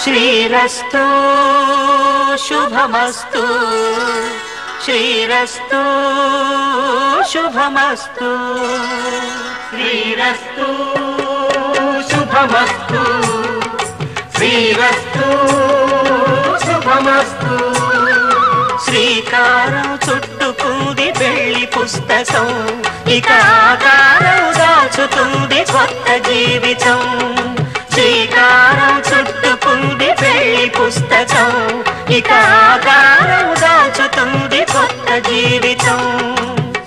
శ్రీరస్తు శుభమస్తు శ్రీరస్తు శుభమస్తు శ్రీరస్తు శుభమస్తు శ్రీరస్తు శుభమస్తు శ్రీకారం చుట్టుకుంది పెళ్లి పుస్తకం ఇక ఆకారం దాచుతుంది కొత్త జీవితం శ్రీకారం చుట్టుకుంది పెళ్లి పుస్తకం ఇక ఆకారం దాచుతుంది కొత్త జీవితం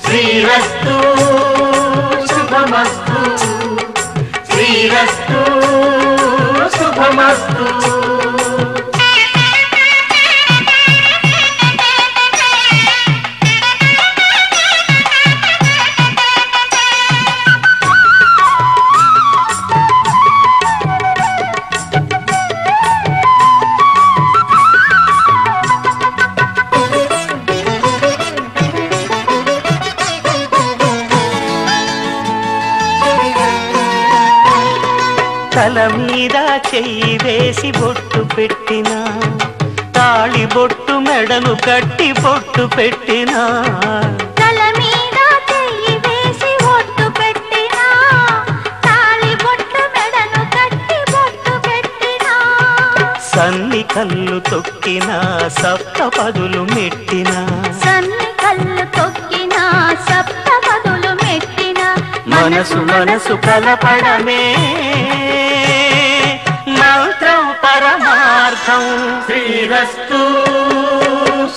శ్రీరస్తు శుభమస్తు శ్రీరస్తు శుభమస్తు తల మీద చెయ్యి వేసి బొట్టు పెట్టినా తాళి బొట్టు మెడను కట్టి బొట్టు పెట్టినా తల మీద చెయ్యి వేసి బొట్టు పెట్టినా తాళి బొట్టు మెడను కట్టి బొట్టు పెట్టినా సన్ని కళ్ళు తొక్కినా సప్త పదులు మెట్టినా సన్ని కళ్ళు తొక్కినా సప్త పదులు మెట్టినా మనసు మనసు కలపడమే మంత్రం పరమార్థం శ్రీరస్తు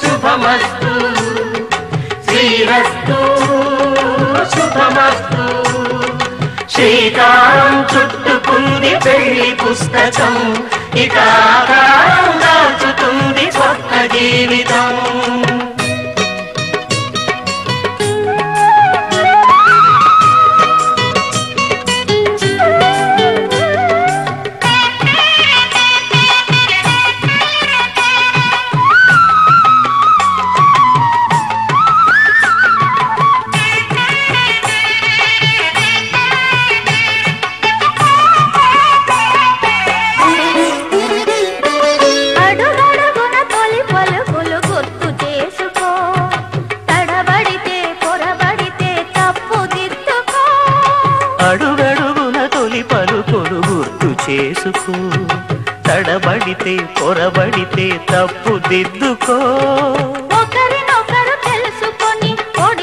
శుభమస్తు శ్రీరస్తు శుభమస్తు శ్రీకారం చుట్టుకుంది పెళ్లి పుస్తకం ఇక ఆకారం దాచుతుంది కొత్త జీవితం అడుగడుగున తొలి పలుకులు గుర్తు చేసుకో తడబడితే పొరబడితే తప్పు దిద్దుకో